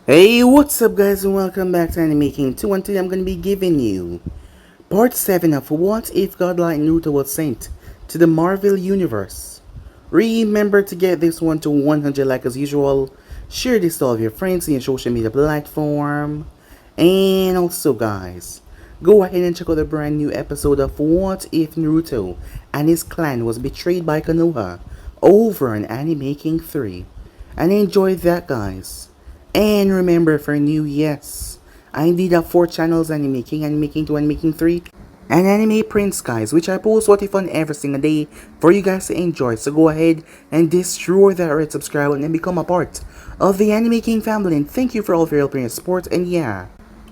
Hey, what's up guys and welcome back to Anime King 2, and today I'm going to be giving you part 7 of What If Godlike Naruto was sent to the Marvel Universe. Remember to get this one to 100 like as usual, share this to all of your friends in your social media platform, and also guys, go ahead and check out the brand new episode of What If Naruto and his clan was betrayed by Konoha over on Anime King 3, and enjoy that guys. And remember, for new, yes, I indeed have 4 channels: Anime King, Anime King 2, Anime King 3, and Anime Prince guys, which I post what if on every single day for you guys to enjoy. So go ahead and destroy that red subscribe button and become a part of the Anime King family, and thank you for all of your help and your support. And yeah,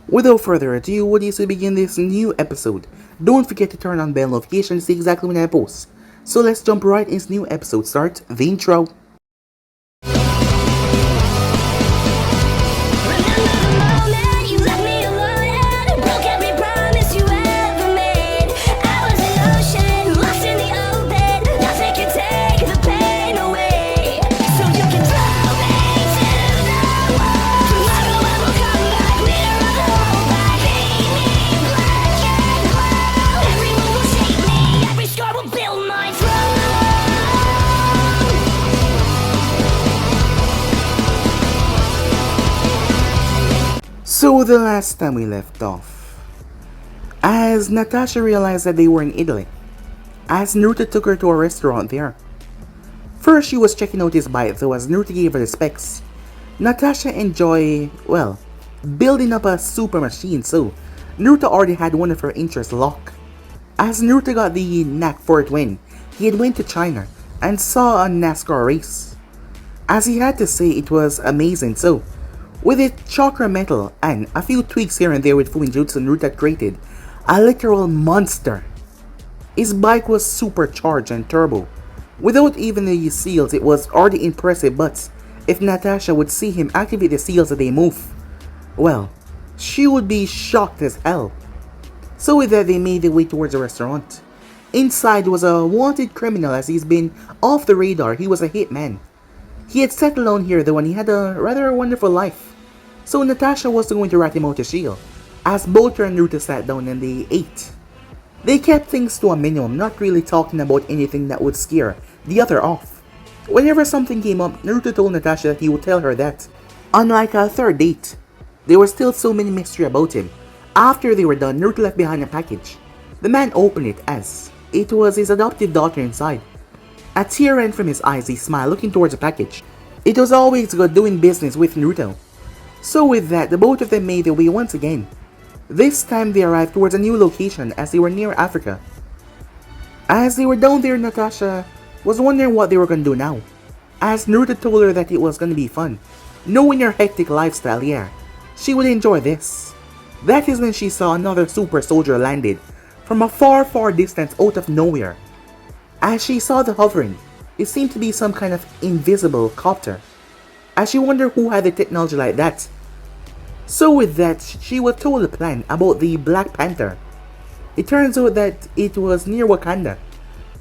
without further ado, what is to begin this new episode? Don't forget to turn on bell notifications to see exactly when I post. So let's jump right into this new episode. Start the intro. So the last time we left off, as Natasha realized that they were in Italy, as Naruto took her to a restaurant there. First she was checking out his bike, though as Naruto gave her the specs. Natasha enjoyed, well, building up a super machine, so Naruto already had one of her interests locked. As Naruto got the knack for it when he had went to China and saw a NASCAR race. As he had to say, it was amazing, so with its chakra metal and a few tweaks here and there with Fuinjutsu, Naruto had created a literal monster. His bike was supercharged and turbo. Without even the seals, it was already impressive, but if Natasha would see him activate the seals as they move, well, she would be shocked as hell. So with that, they made their way towards a restaurant. Inside was a wanted criminal, as he's been off the radar. He was a hitman. He had settled down here though, and he had a rather wonderful life. So Natasha was going to rat him out to shield, as both her and Naruto sat down and they ate. They kept things to a minimum, not really talking about anything that would scare the other off. Whenever something came up, Naruto told Natasha that he would tell her that, unlike a third date, there was still so many mystery about him. After they were done, Naruto left behind a package. The man opened it as it was his adoptive daughter inside. A tear ran from his eyes, he smiled, looking towards the package. It was always good doing business with Naruto. So with that, the both of them made their way once again. This time they arrived towards a new location as they were near Africa. As they were down there, Natasha was wondering what they were going to do now, as Naruto told her that it was going to be fun. Knowing her hectic lifestyle, yeah, she would enjoy this. That is when she saw another super soldier landed from a far, far distance out of nowhere. As she saw the hovering, it seemed to be some kind of invisible copter. As she wondered who had the technology like that. So with that, she was told the plan about the Black Panther. It turns out that it was near Wakanda.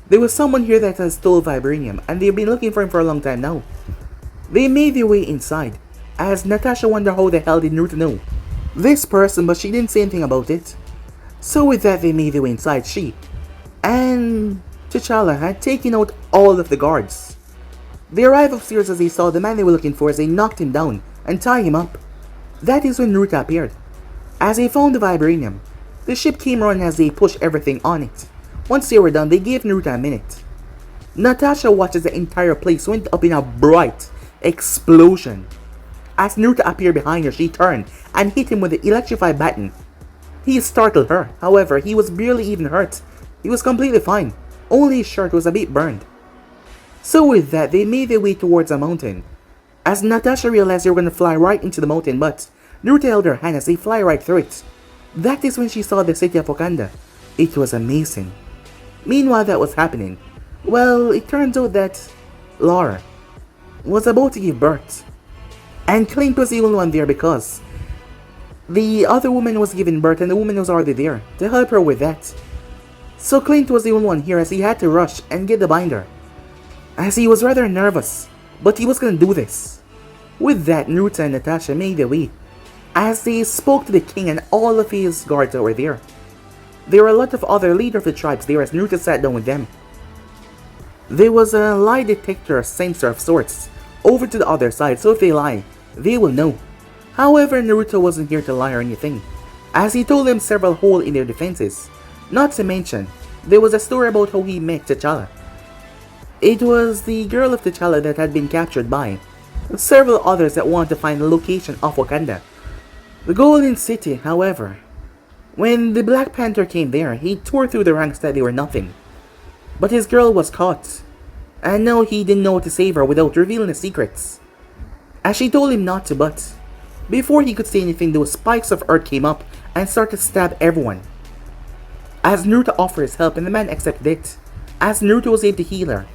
There was someone here that has stole vibranium, and they've been looking for him for a long time now. They made their way inside, as Natasha wondered how the hell did Naruto know this person, but she didn't say anything about it. So with that, they made their way inside. She and T'Challa had taken out all of the guards. They arrived upstairs as they saw the man they were looking for, as they knocked him down and tied him up. That is when Naruto appeared. As they found the vibranium, the ship came running as they pushed everything on it. Once they were done, they gave Naruto a minute. Natasha watched as the entire place went up in a bright explosion. As Naruto appeared behind her, she turned and hit him with the electrified baton. He startled her, however, he was barely even hurt. He was completely fine, only his shirt was a bit burned. So with that, they made their way towards a mountain. As Natasha realized they were going to fly right into the mountain, but Naruto held her hand as they fly right through it. That is when she saw the city of Wakanda. It was amazing. Meanwhile that was happening, well, it turns out that Laura was about to give birth. And Clint was the only one there because the other woman was giving birth and the woman was already there to help her with that. So Clint was the only one here as he had to rush and get the binder, as he was rather nervous, but he was gonna do this. With that, Naruto and Natasha made their way, as they spoke to the king and all of his guards that were there. There were a lot of other leaders of the tribes there as Naruto sat down with them. There was a lie detector sensor of sorts over to the other side, so if they lie, they will know. However, Naruto wasn't here to lie or anything, as he told them several holes in their defenses. Not to mention, there was a story about how he met T'Challa. It was the girl of T'Challa that had been captured by several others that wanted to find the location of Wakanda, the Golden City. However, when the Black Panther came there, he tore through the ranks that they were nothing. But his girl was caught, and now he didn't know how to save her without revealing the secrets, as she told him not to. But before he could say anything, those spikes of earth came up and started to stab everyone. As Naruto offered his help and the man accepted it, as Naruto was able to heal her,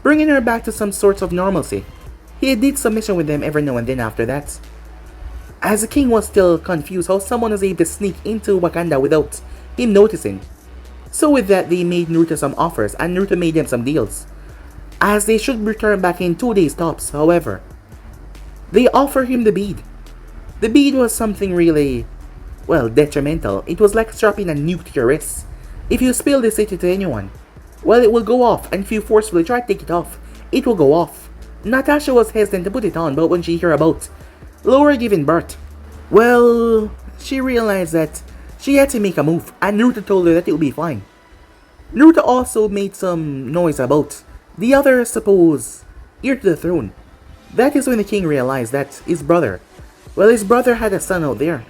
bringing her back to some sorts of normalcy. He did some mission with them every now and then after that, as the king was still confused how someone was able to sneak into Wakanda without him noticing. So with that, they made Naruto some offers and Naruto made them some deals, as they should return back in 2 days tops. However, they offered him the bead. The bead was something really, well, detrimental. It was like strapping a nuke to your wrist. If you spill the city to anyone, well, it will go off, and if you forcefully try to take it off, it will go off. Natasha was hesitant to put it on, but when she heard about Laura giving birth, well, she realized that she had to make a move, and Naruto told her that it would be fine. Naruto also made some noise about the other supposed heir to the throne. That is when the king realized that his brother had a son out there,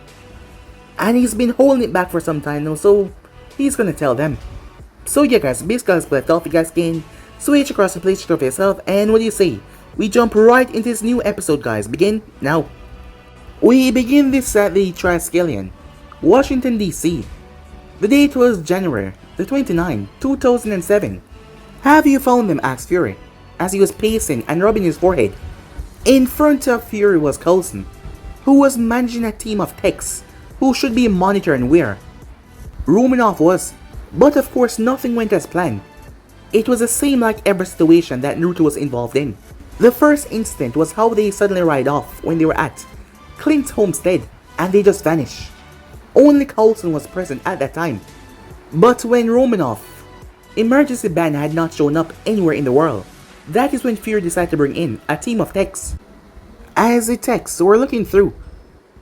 and he's been holding it back for some time now, so he's gonna tell them. So yeah guys, basically as left off, you guys can switch across the play store for yourself, and what do you say? We jump right into this new episode, guys. Begin now. We begin this at the Triskelion, Washington DC. The date was January the 29th, 2007. Have you found them? Asked Fury, as he was pacing and rubbing his forehead. In front of Fury was Coulson, who was managing a team of techs who should be monitoring where Romanoff was. But of course nothing went as planned. It was the same like every situation that Naruto was involved in. The first incident was how they suddenly ride off when they were at Clint's homestead and they just vanished. Only Coulson was present at that time. But when Romanoff emergency band had not shown up anywhere in the world, that is when Fury decided to bring in a team of techs. As the techs were looking through,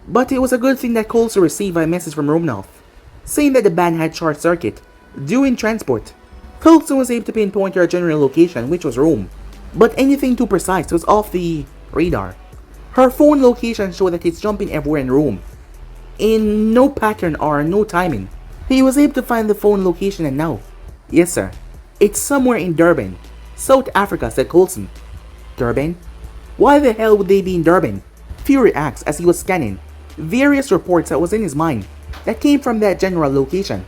but it was a good thing that Coulson received a message from Romanoff saying that the band had short circuit during transport. Coulson was able to pinpoint their general location, which was Rome, but anything too precise was off the radar. Her phone location showed that it's jumping everywhere in Rome, in no pattern or no timing. He was able to find the phone location, and now, yes sir, it's somewhere in Durban, South Africa, said Coulson. Durban? Why the hell would they be in Durban? Fury asked as he was scanning various reports that was in his mind that came from that general location.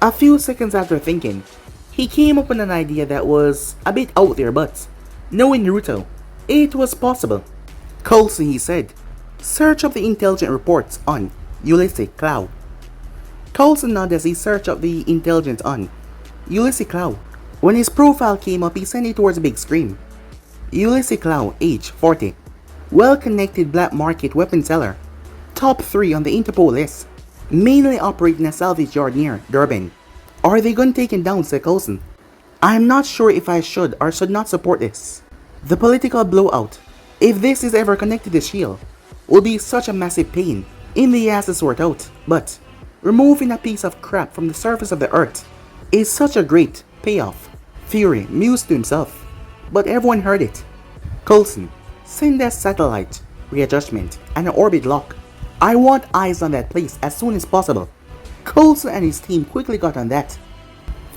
A few seconds after thinking, he came up with an idea that was a bit out there, but knowing Naruto, it was possible. Coulson, he said, search up the intelligence reports on Ulysses Cloud. Coulson nodded as he searched up the intelligence on Ulysses Cloud. When his profile came up, he sent it towards a big screen. Ulysses Cloud, age 40, well-connected black market weapon seller, top 3 on the Interpol list, mainly operating a salvage yard near Durban. Are they going to take him down, said Coulson. I'm not sure if I should or should not support this. The political blowout, if this is ever connected to S.H.I.E.L.D., will be such a massive pain in the ass to sort out, but removing a piece of crap from the surface of the earth is such a great payoff. Fury mused to himself, but everyone heard it. Coulson, send that satellite readjustment and an orbit lock. I want eyes on that place as soon as possible. Coulson and his team quickly got on that.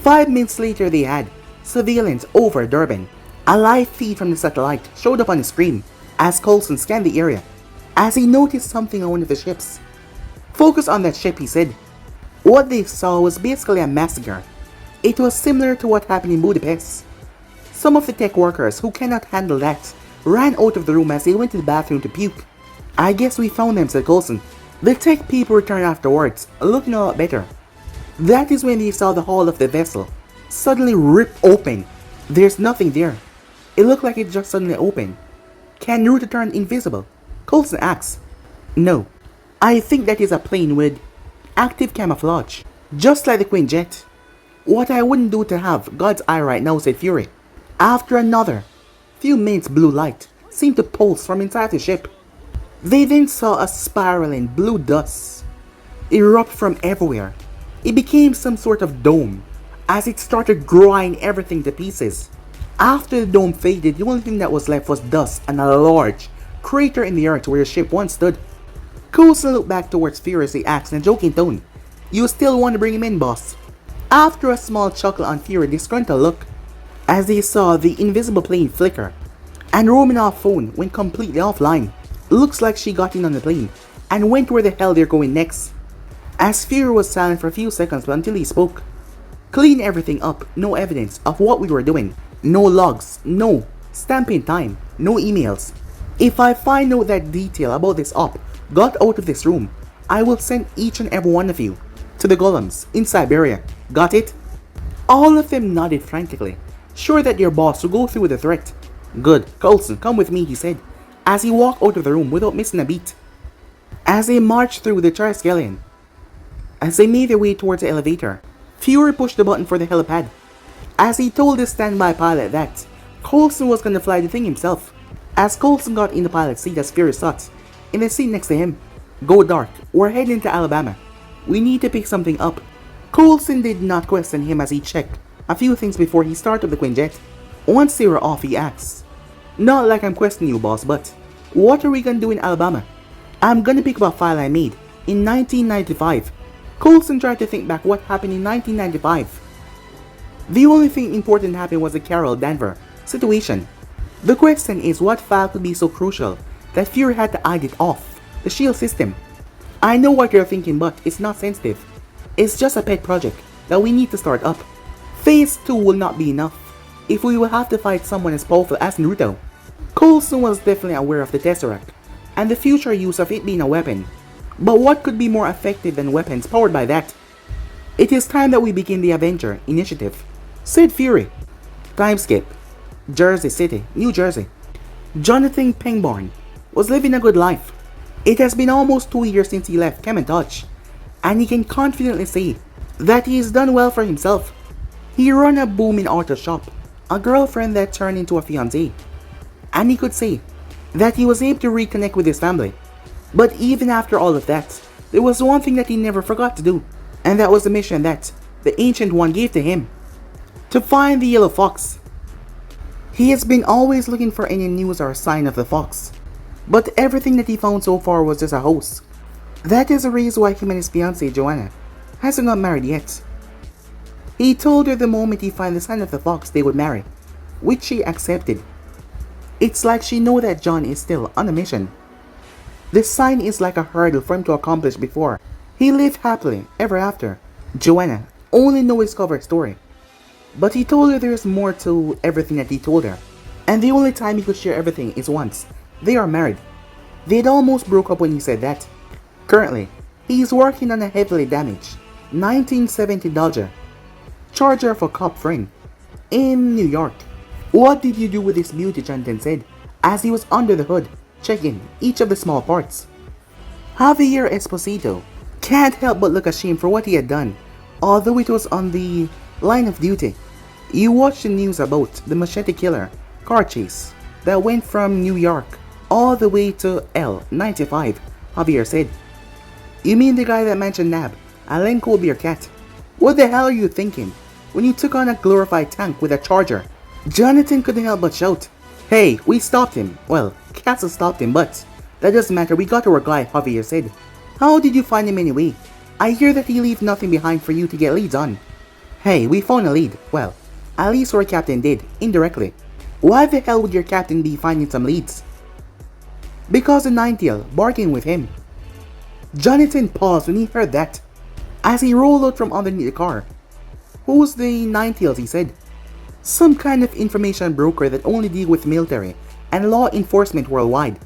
5 minutes later they had surveillance over Durban. A live feed from the satellite showed up on the screen as Coulson scanned the area, as he noticed something on one of the ships. Focus on that ship, he said. What they saw was basically a massacre. It was similar to what happened in Budapest. Some of the tech workers who cannot handle that ran out of the room as they went to the bathroom to puke. I guess we found them, said Coulson. The tech people returned afterwards, looking a lot better. That is when they saw the hull of the vessel suddenly rip open. There's nothing there. It looked like it just suddenly opened. Can Naruto turn invisible? Coulson asks. No. I think that is a plane with active camouflage, just like the Quinjet. What I wouldn't do to have God's eye right now, said Fury. After another few minutes, blue light seemed to pulse from inside the ship. They then saw a spiraling blue dust erupt from everywhere. It became some sort of dome as it started growing everything to pieces. After the dome faded, the only thing that was left was dust and a large crater in the earth where the ship once stood. Coulson looked back towards Fury as he asked in a joking tone, "You still want to bring him in, boss?" After a small chuckle on Fury's disgruntled look, as they saw the invisible plane flicker, and Romanoff's phone went completely offline. Looks like she got in on the plane and went where the hell they're going next. As Fury was silent for a few seconds until he spoke. "Clean everything up, no evidence of what we were doing. No logs, no stamping time, no emails. If I find out that detail about this op got out of this room, I will send each and every one of you to the golems in Siberia. Got it?" All of them nodded frantically, sure that their boss would go through with the threat. "Good. Coulson, come with me," he said, as he walked out of the room without missing a beat. As they marched through the Triskelion, as they made their way towards the elevator, Fury pushed the button for the helipad, as he told the standby pilot that Coulson was going to fly the thing himself. As Coulson got in the pilot's seat as Fury sat in the seat next to him, "Go dark, we're heading to Alabama. We need to pick something up." Coulson did not question him as he checked a few things before he started the Quinjet. Once they were off, he asked, "Not like I'm questioning you, boss, but what are we gonna do in Alabama?" "I'm gonna pick up a file I made in 1995. Coulson tried to think back what happened in 1995. The only thing important happened was the Carol Danvers situation. The question is, what file could be so crucial that Fury had to hide it off the shield system? I know what you're thinking, but it's not sensitive. It's just a pet project that we need to start up. Phase 2 will not be enough if we will have to fight someone as powerful as Naruto." Coulson was definitely aware of the Tesseract and the future use of it being a weapon. But what could be more effective than weapons powered by that? "It is time that we begin the Avenger Initiative," said Fury. Time skip. Jersey City, New Jersey. Jonathan Pangborn was living a good life. It has been almost 2 years since he left Kementouch, and he can confidently say that he has done well for himself. He ran a booming auto shop, a girlfriend that turned into a fiancée, and he could say that he was able to reconnect with his family. But even after all of that, there was one thing that he never forgot to do, and that was the mission that the Ancient One gave to him: to find the Yellow Fox. He has been always looking for any news or sign of the fox, but everything that he found so far was just a hoax. That is the reason why him and his fiancée Joanna hasn't got married yet. He told her the moment he found the sign of the fox they would marry, which she accepted. It's like she know that John is still on a mission. The sign is like a hurdle for him to accomplish before he lived happily ever after. Joanna only knows his cover story, but he told her there's more to everything that he told her, and the only time he could share everything is once they are married. They'd almost broke up when he said that. Currently, he's working on a heavily damaged 1970 Dodge Charger for cop friend in New York. "What did you do with this beauty?" Jonathan said, as he was under the hood, checking each of the small parts. Javier Esposito can't help but look ashamed for what he had done, although it was on the line of duty. "You watched the news about the machete killer car chase that went from New York all the way to L95, Javier said. "You mean the guy that mentioned Nab, Alenko Beercat? What the hell are you thinking when you took on a glorified tank with a charger?" Jonathan couldn't help but shout, "Hey, we stopped him. Well, Castle stopped him, but that doesn't matter, we got our guy," Javier said. "How did you find him anyway? I hear that he leaves nothing behind for you to get leads on." "Hey, we found a lead. Well, at least our captain did, indirectly." "Why the hell would your captain be finding some leads?" "Because the Ninetale bargained with him." Jonathan paused when he heard that, as he rolled out from underneath the car. "Who's the Ninetales?" he said. "Some kind of information broker that only deal with military and law enforcement worldwide.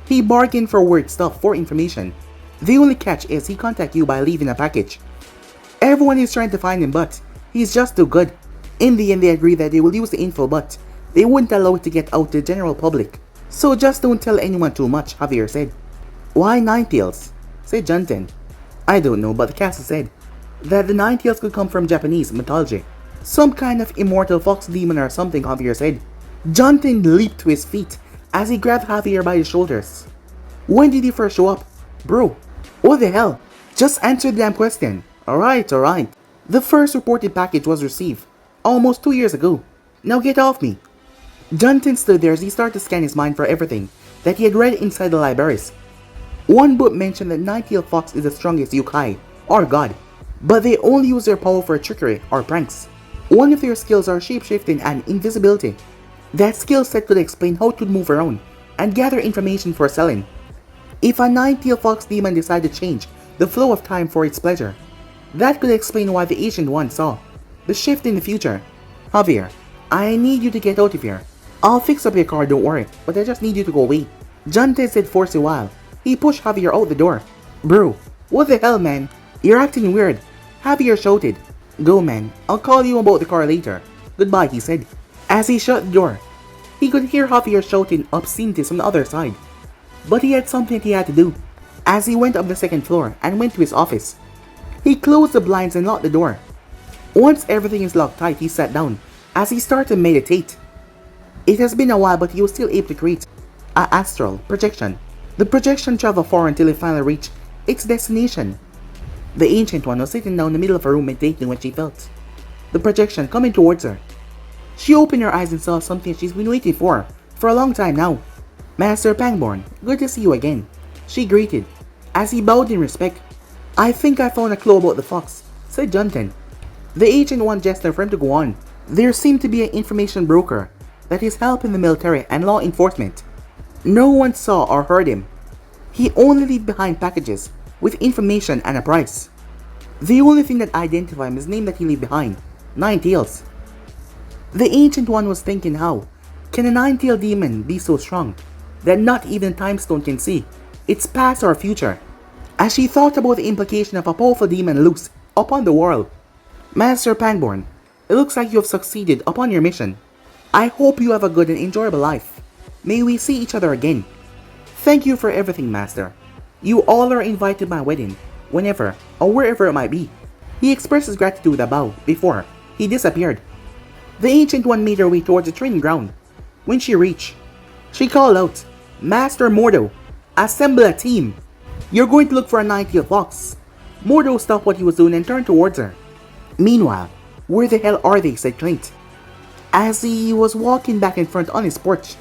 He bargained for weird stuff for information. The only catch is he contact you by leaving a package. Everyone is trying to find him, but he's just too good. In the end, they agree that they will use the info, but they wouldn't allow it to get out to the general public. So just don't tell anyone too much, Javier said. Why nine tails? Said Junten. I don't know, but the castle said that the nine tails could come from Japanese mythology. Some kind of immortal fox demon or something, Javier said. Junten leaped to his feet as he grabbed Javier by his shoulders. When did he first show up? Bro, what the hell? Just answer the damn question. Alright. The first reported package was received almost 2 years ago. Now get off me. Junten stood there as he started to scan his mind for everything that he had read inside the libraries. One book mentioned that Nine-Tailed Fox is the strongest yokai, or god, but they only use their power for trickery or pranks. One of their skills are shapeshifting and invisibility. That skill set could explain how to move around and gather information for selling. If a Nine-Tailed Fox demon decided to change the flow of time for its pleasure, that could explain why the Ancient One saw the shift in the future. Javier, I need you to get out of here. I'll fix up your car, don't worry, but I just need you to go away. Junten said forced a while. He pushed Javier out the door. Bro, what the hell, man? You're acting weird. Javier shouted. Go, man. I'll call you about the car later. Goodbye, he said. As he shut the door, he could hear Javier shouting obscenities from the other side. But he had something he had to do. As he went up the second floor and went to his office, he closed the blinds and locked the door. Once everything is locked tight, he sat down as he started to meditate. It has been a while, but he was still able to create an astral projection. The projection traveled far until it finally reached its destination. The Ancient One was sitting down in the middle of a room meditating when she felt the projection coming towards her. She opened her eyes and saw something she's been waiting for a long time now. Master Pangborn, good to see you again, she greeted, as he bowed in respect. I think I found a clue about the fox, said Junten. The Ancient One gestured for him to go on. There seemed to be an information broker that is helping the military and law enforcement. No one saw or heard him. He only left behind packages with information and a price. The only thing that identified him is the name that he left behind, Nine Tails. The Ancient One was thinking, how can a nine-tailed demon be so strong that not even Time Stone can see its past or future? As she thought about the implication of a powerful demon loose upon the world. Master Pangborn, it looks like you have succeeded upon your mission. I hope you have a good and enjoyable life. May we see each other again. Thank you for everything, Master. You all are invited to my wedding, whenever or wherever it might be. He expressed his gratitude with a bow before he disappeared. The Ancient One made her way towards the training ground. When she reached, she called out, Master Mordo, assemble a team. You're going to look for a nine-tailed fox. Mordo stopped what he was doing and turned towards her. Meanwhile, where the hell are they, said Clint, as he was walking back and forth on his porch.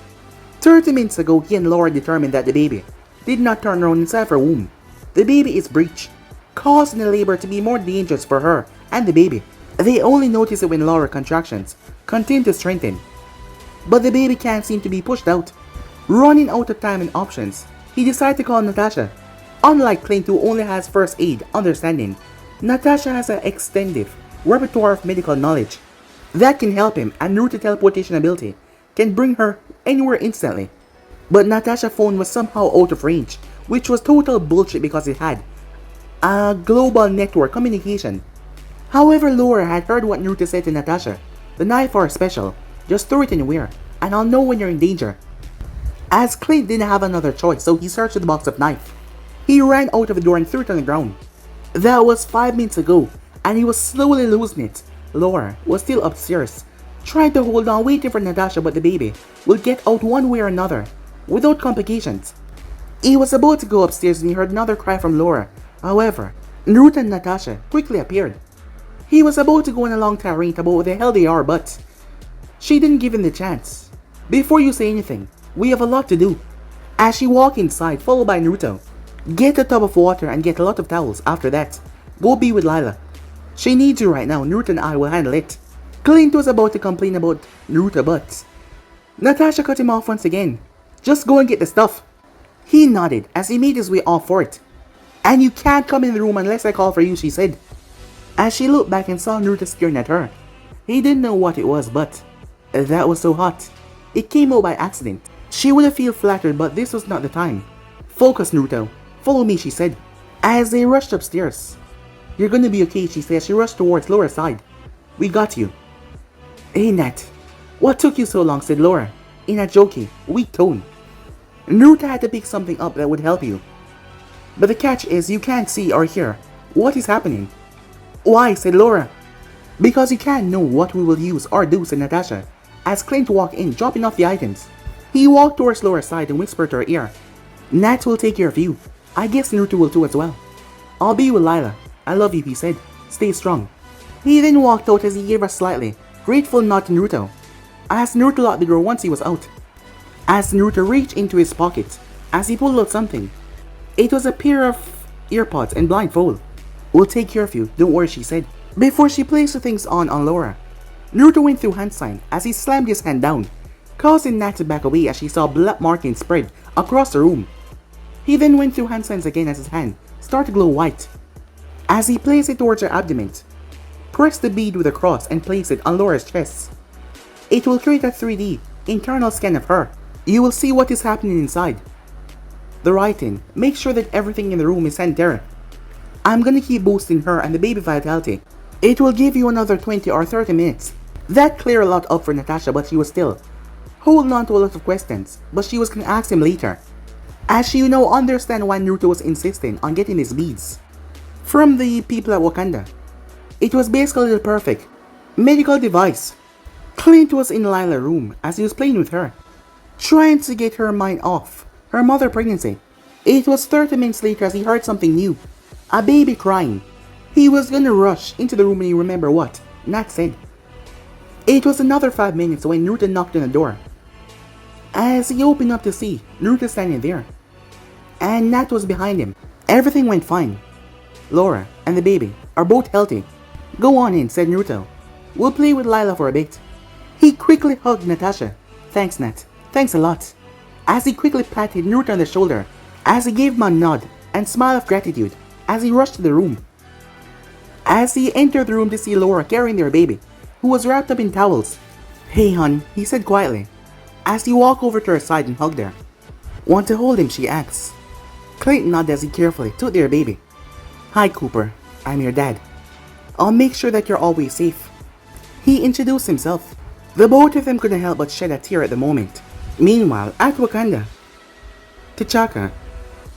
30 minutes ago, he and Laura determined that the baby did not turn around inside her womb. The baby is breech, causing the labor to be more dangerous for her and the baby. They only notice it when Laura's contractions continue to strengthen. But the baby can't seem to be pushed out. Running out of time and options, he decided to call Natasha. Unlike Clint, who only has first aid understanding, Natasha has an extensive repertoire of medical knowledge that can help him, and Naruto teleportation ability can bring her anywhere instantly. But Natasha's phone was somehow out of range, which was total bullshit because it had a global network communication. However, Laura had heard what Naruto said to Natasha. The knife are special, just throw it anywhere, and I'll know when you're in danger. As Clint didn't have another choice, so he searched the box of knife. He ran out of the door and threw it on the ground. That was 5 minutes ago, and he was slowly losing it. Laura was still upstairs, trying to hold on, waiting for Natasha, but the baby will get out one way or another, without complications. He was about to go upstairs when he heard another cry from Laura. However, Naruto and Natasha quickly appeared. He was about to go on a long tirade about what the hell they are, but she didn't give him the chance. Before you say anything, we have a lot to do. As she walked inside, followed by Naruto. Get a tub of water and get a lot of towels. After that, go be with Lila. She needs you right now. Naruto and I will handle it. Clint was about to complain about Naruto, but Natasha cut him off once again. Just go and get the stuff. He nodded as he made his way off for it. And you can't come in the room unless I call for you, she said. As she looked back and saw Naruto staring at her. He didn't know what it was, but that was so hot. It came out by accident. She would have felt flattered, but this was not the time. Focus, Naruto. Follow me, she said, as they rushed upstairs. You're gonna be okay, she said as she rushed towards Laura's side. We got you. Hey, Nat. What took you so long, said Laura, in a jokey, weak tone. Naruto had to pick something up that would help you. But the catch is you can't see or hear what is happening. Why? Said Laura. Because you can't know what we will use or do, said Natasha, as Clint walked in, dropping off the items. He walked towards Laura's side and whispered to her ear, Nat will take care of you. I guess Naruto will too as well. I'll be with Lila. I love you, he said. Stay strong. He then walked out as he gave a slightly grateful nod to Naruto, as Naruto locked the door once he was out. As Naruto reached into his pocket, as he pulled out something, it was a pair of earpods and blindfold. We'll take care of you, don't worry, she said. Before she placed the things on Laura, Naruto went through hand sign as he slammed his hand down, causing Nat to back away as she saw blood markings spread across the room. He then went through hand signs again as his hand started to glow white. As he placed it towards her abdomen, press the bead with a cross and place it on Laura's chest. It will create a 3D internal scan of her. You will see what is happening inside. The writing, make sure that everything in the room is sanitary. I'm gonna keep boosting her and the baby vitality. It will give you another 20 or 30 minutes. That cleared a lot up for Natasha, but she was still holding on to a lot of questions, but she was gonna ask him later, as she now understand why Naruto was insisting on getting his beads from the people at Wakanda. It was basically the perfect medical device. Clint was in Lila's room as he was playing with her, trying to get her mind off her mother's pregnancy. It was 30 minutes later as he heard something new, a baby crying. He was gonna rush into the room when he remembered what Nat said. It was another 5 minutes when Naruto knocked on the door. As he opened up to see Naruto standing there, and Nat was behind him. Everything went fine. Laura and the baby are both healthy. Go on in, said Naruto. We'll play with Lila for a bit. He quickly hugged Natasha. Thanks, Nat. Thanks a lot. As he quickly patted Naruto on the shoulder, as he gave him a nod and smile of gratitude, as he rushed to the room. As he entered the room to see Laura carrying their baby, who was wrapped up in towels. Hey, hon, he said quietly, as he walked over to her side and hugged her. Want to hold him, she asked. Clint nodded as he carefully took their baby. Hi, Cooper. I'm your dad. I'll make sure that you're always safe. He introduced himself. The both of them couldn't help but shed a tear at the moment. Meanwhile, at Wakanda, T'Chaka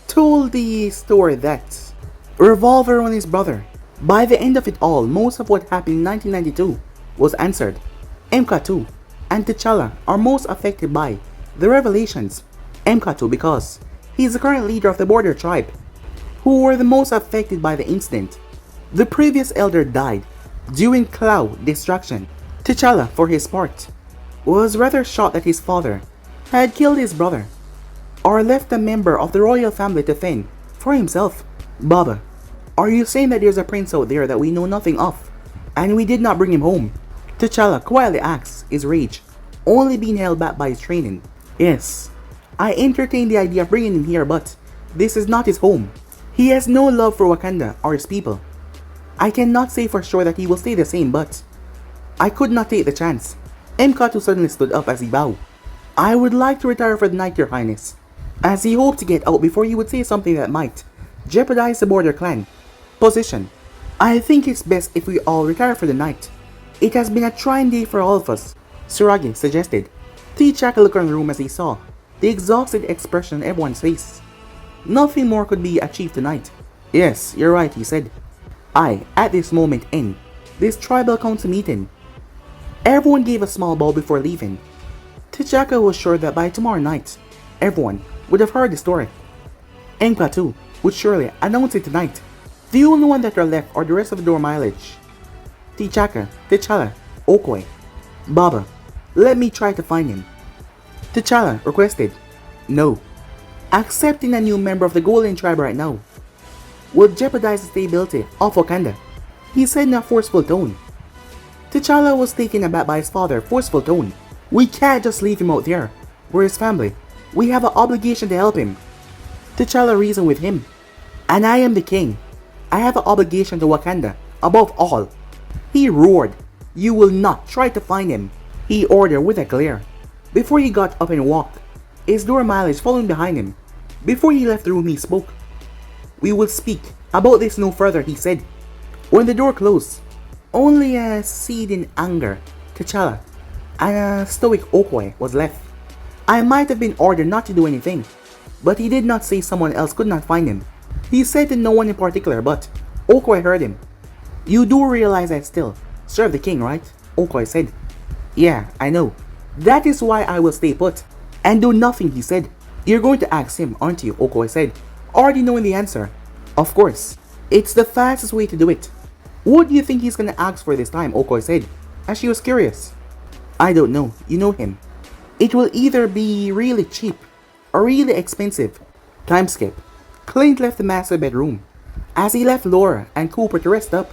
told the story that Revolver on his brother. By the end of it all, most of what happened in 1992 was answered. MK2 and T'Challa are most affected by the revelations. MK2 because he is the current leader of the border tribe, who were the most affected by the incident. The previous elder died during cloud destruction. T'Challa, for his part, was rather shocked that his father had killed his brother, or left a member of the royal family to fend for himself. Baba, are you saying that there's a prince out there that we know nothing of, and we did not bring him home? T'Challa quietly asks, his rage only being held back by his training. Yes, I entertained the idea of bringing him here, but this is not his home. He has no love for Wakanda or his people. I cannot say for sure that he will stay the same, but I could not take the chance. MK2 suddenly stood up as he bowed. I would like to retire for the night, Your Highness, as he hoped to get out before he would say something that might jeopardize the border clan position. I think it's best if we all retire for the night. It has been a trying day for all of us, Suragi suggested. T'Chaka looked around the room as he saw the exhausted expression on everyone's face. Nothing more could be achieved tonight. Yes, you're right, he said. At this moment in this tribal council meeting, everyone gave a small bow before leaving. T'Chaka was sure that by tomorrow night, everyone would have heard the story. MK2 would surely announce it tonight. The only one that are left are the rest of the door mileage. T'Chaka, T'Challa, Okoye, Baba, let me try to find him. T'Challa requested. No. Accepting a new member of the Golden Tribe right now would jeopardize the stability of Wakanda, he said in a forceful tone. T'Challa was taken aback by his father's forceful tone. We can't just leave him out there. We're his family. We have an obligation to help him. T'Challa reasoned with him. And I am the king. I have an obligation to Wakanda, above all. He roared. You will not try to find him, he ordered with a glare. Before he got up and walked, his door mileage following behind him. Before he left the room, he spoke. We will speak about this no further, he said. When the door closed, only a seething anger, T'Challa, and a stoic Okoye was left. I might have been ordered not to do anything, but he did not say someone else could not find him. He said to no one in particular, but Okoi heard him. You do realize I still serve the king, right? Okoi said. Yeah, I know. That is why I will stay put and do nothing, he said. You're going to ask him, aren't you? Okoi said, already knowing the answer. Of course. It's the fastest way to do it. What do you think he's gonna ask for this time? Okoi said, as she was curious. I don't know. You know him. It will either be really cheap or really expensive. Time skip. Clint left the master bedroom. As he left Laura and Cooper to rest up,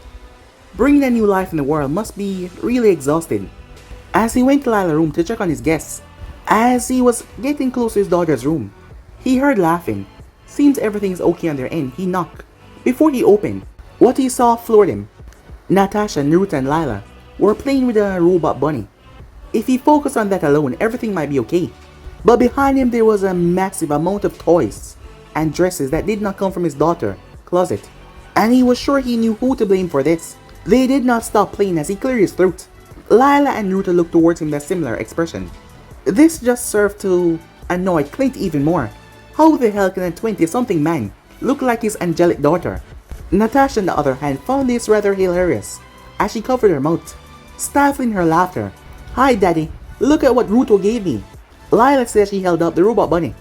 bringing a new life in the world must be really exhausting. As he went to Lila's room to check on his guests, as he was getting close to his daughter's room, he heard laughing. Seems everything's okay on their end. He knocked. Before he opened, what he saw floored him. Natasha, Naruto, and Lila were playing with a robot bunny. If he focused on that alone, everything might be okay. But behind him there was a massive amount of toys and dresses that did not come from his daughter's closet. And he was sure he knew who to blame for this. They did not stop playing as he cleared his throat. Lila and Naruto looked towards him with a similar expression. This just served to annoy Clint even more. How the hell can a 20-something man look like his angelic daughter? Natasha, on the other hand, found this rather hilarious as she covered her mouth, stifling her laughter. Hi daddy, look at what Ruto gave me. Lila said she held up the robot bunny.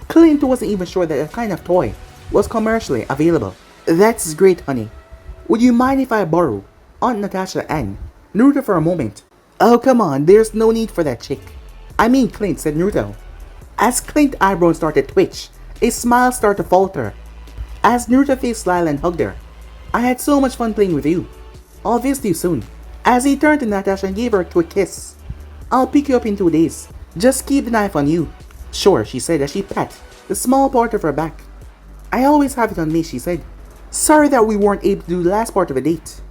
Clint wasn't even sure that that kind of toy was commercially available. That's great, honey. Would you mind if I borrow Aunt Natasha and Naruto for a moment? Oh come on, there's no need for that chick. I mean Clint, said Naruto. As Clint's eyebrows started to twitch, a smile started to falter. As Naruto faced Lila and hugged her. I had so much fun playing with you. I'll visit you soon. As he turned to Natasha and gave her a quick kiss. I'll pick you up in 2 days. Just keep the knife on you. Sure, she said as she pat the small part of her back. I always have it on me, she said. Sorry that we weren't able to do the last part of the date.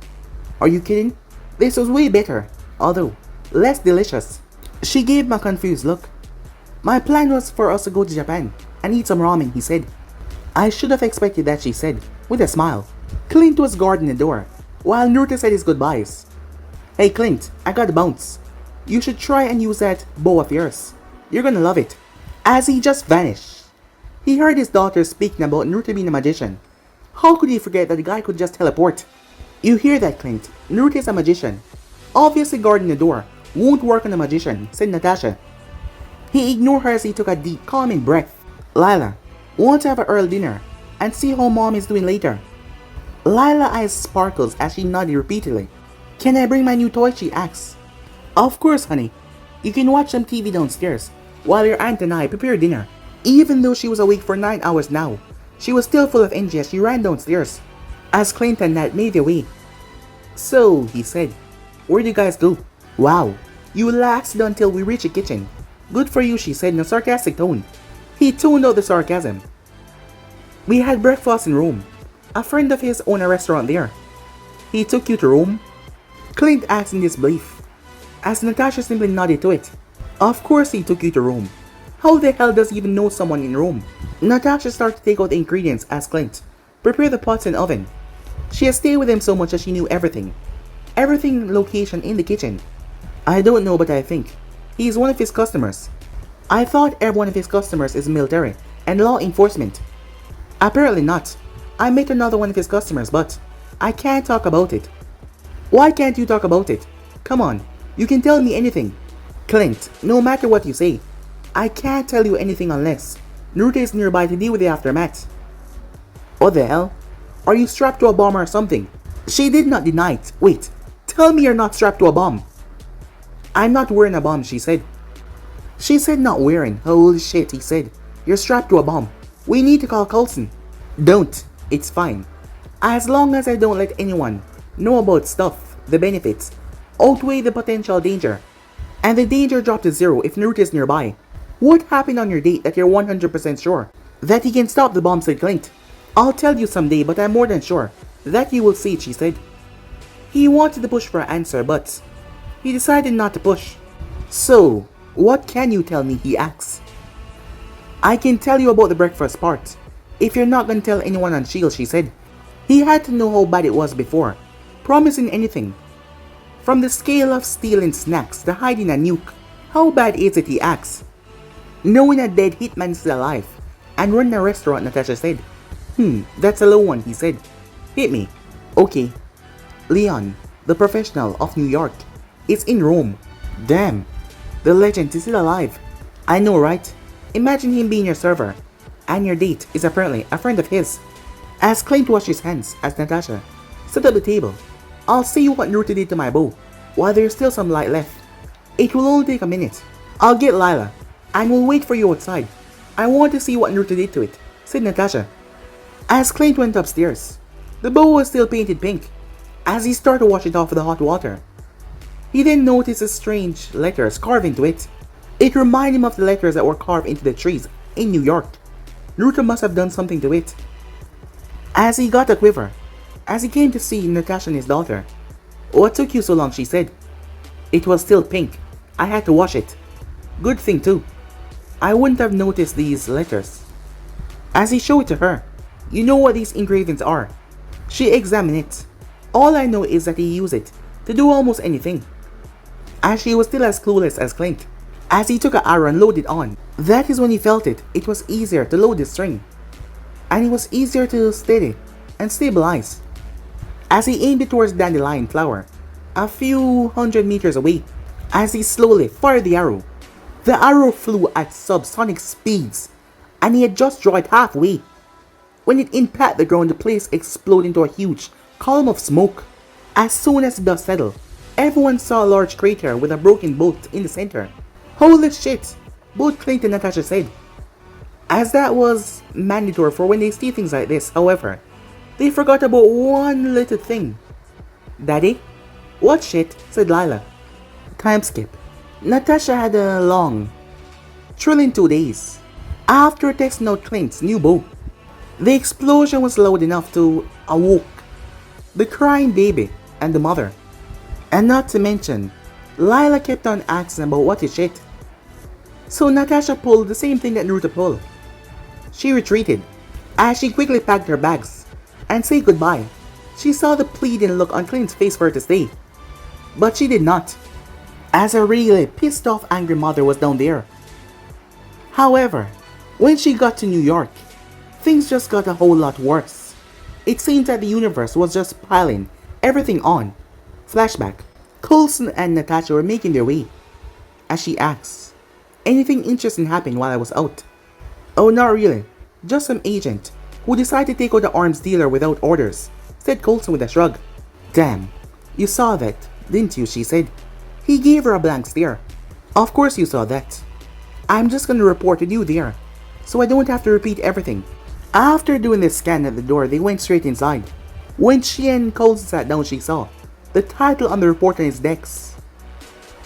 Are you kidding? This was way better, although less delicious. She gave him a confused look. My plan was for us to go to Japan and eat some ramen, he said. I should have expected that, she said, with a smile. Clint was guarding the door, while Naruto said his goodbyes. Hey Clint, I gotta bounce. You should try and use that bow of yours. You're gonna love it. As he just vanished, he heard his daughter speaking about Naruto being a magician. How could he forget that the guy could just teleport? You hear that, Clint? Naruto is a magician. Obviously guarding the door won't work on a magician, said Natasha. He ignored her as he took a deep, calming breath. Lila, want to have an early dinner and see how mom is doing later? Lila's eyes sparkled as she nodded repeatedly. Can I bring my new toy? She asked. Of course, honey. You can watch some TV downstairs while your aunt and I prepare dinner. Even though she was awake for 9 hours now, she was still full of energy as she ran downstairs. As Clint and Nat made their way. So, he said, where'd you guys go? Wow, you lasted until we reached the kitchen. Good for you, she said in a sarcastic tone. He tuned out the sarcasm. We had breakfast in Rome. A friend of his owned a restaurant there. He took you to Rome? Clint asked in disbelief, as Natasha simply nodded to it. Of course he took you to Rome. How the hell does he even know someone in Rome? Natasha started to take out the ingredients as Clint prepared the pots and oven. She had stayed with him so much that she knew everything. Everything location in the kitchen. I don't know, but I think he is one of his customers. I thought every one of his customers is military and law enforcement. Apparently not. I met another one of his customers, but I can't talk about it. Why can't you talk about it? Come on, you can tell me anything. Clint, no matter what you say, I can't tell you anything unless Naruto is nearby to deal with the aftermath. What the hell? Are you strapped to a bomb or something? She did not deny it. Wait, tell me you're not strapped to a bomb. I'm not wearing a bomb, she said. She said not wearing. Holy shit, he said. You're strapped to a bomb. We need to call Coulson. Don't. It's fine. As long as I don't let anyone know about stuff, the benefits outweigh the potential danger. And the danger dropped to 0 if Naruto is nearby. What happened on your date that you're 100% sure that he can stop the bomb, said Clint. I'll tell you someday, but I'm more than sure that you will see it, she said. He wanted to push for an answer, but he decided not to push. So, what can you tell me, he asked. I can tell you about the breakfast part, if you're not gonna tell anyone on S.H.I.E.L.D., she said. He had to know how bad it was before promising anything. From the scale of stealing snacks to hiding a nuke, how bad is it, he asked. Knowing a dead hitman is still alive and running a restaurant, Natasha said. That's a low one, he said. Hit me. Okay. Leon, the professional of New York, is in Rome. Damn. The legend is still alive. I know, right? Imagine him being your server, and your date is apparently a friend of his. As Clint washed his hands as Natasha set up the table, I'll see what Naruto did to my bow while there's still some light left. It will only take a minute. I'll get Lila, and we'll wait for you outside. I want to see what Naruto did to it, said Natasha. As Clint went upstairs, the bow was still painted pink. As he started to wash it off with the hot water, he then noticed the strange letters carved into it. It reminded him of the letters that were carved into the trees in New York. Naruto must have done something to it. As he got a quiver, as he came to see Natasha and his daughter. What took you so long, she said. It was still pink. I had to wash it. Good thing too. I wouldn't have noticed these letters. As he showed it to her, you know what these engravings are. She examined it. All I know is that he used it to do almost anything. As she was still as clueless as Clint. As he took an arrow and loaded on, that is when he felt it. It was easier to load the string. And it was easier to steady and stabilize. As he aimed it towards dandelion flower, a few hundred meters away, as he slowly fired the arrow flew at subsonic speeds, and he had just drawn it halfway. When it impacted the ground, the place exploded into a huge column of smoke. As soon as the dust settled, everyone saw a large crater with a broken bolt in the center. Holy shit, both Clint and Natasha said. As that was mandatory for when they see things like this, however, they forgot about one little thing. Daddy? What shit? Said Lila. Time skip. Natasha had a long, thrilling 2 days. After testing out Clint's new bow, the explosion was loud enough to awoke the crying baby and the mother. And not to mention, Lila kept on asking about what is shit. So Natasha pulled the same thing that Naruto pulled. She retreated, as she quickly packed her bags and said goodbye. She saw the pleading look on Clint's face for her to stay, but she did not, as a really pissed off angry mother was down there. However, when she got to New York, things just got a whole lot worse. It seemed that the universe was just piling everything on. Flashback. Coulson and Natasha were making their way. As she asks, anything interesting happened while I was out? Oh, not really. Just some agent who decided to take out the arms dealer without orders, said Coulson with a shrug. Damn, you saw that, didn't you, she said. He gave her a blank stare. Of course you saw that. I'm just gonna report to you there, so I don't have to repeat everything. After doing the scan at the door, they went straight inside. When she and Coulson sat down, she saw the title on the report on his decks.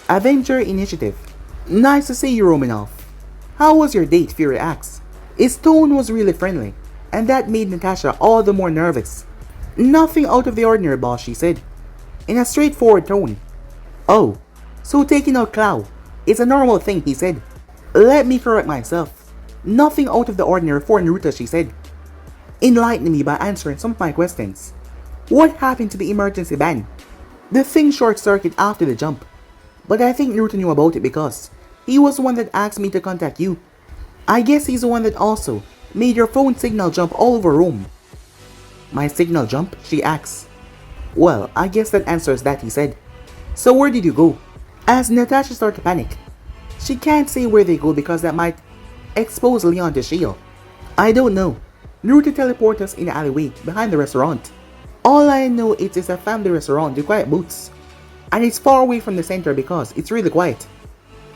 Avenger Initiative. Nice to see you, Romanov. How was your date? Fury asked. His tone was really friendly, and that made Natasha all the more nervous. Nothing out of the ordinary, boss, she said, in a straightforward tone. Oh, so taking out Clow is a normal thing, he said. Let me correct myself. Nothing out of the ordinary for Naruto, she said, enlightening me by answering some of my questions. What happened to the emergency ban? The thing short-circuited after the jump, but I think Naruto knew about it because he was the one that asked me to contact you. I guess he's the one that also made your phone signal jump all over Rome. My signal jump? She asks. Well, I guess that answers that, he said. So where did you go? As Natasha started to panic. She can't say where they go because that might expose Leon to Shield. I don't know. Naruto teleported us in the alleyway behind the restaurant. All I know is it's a family restaurant with quiet booths. And it's far away from the center because it's really quiet.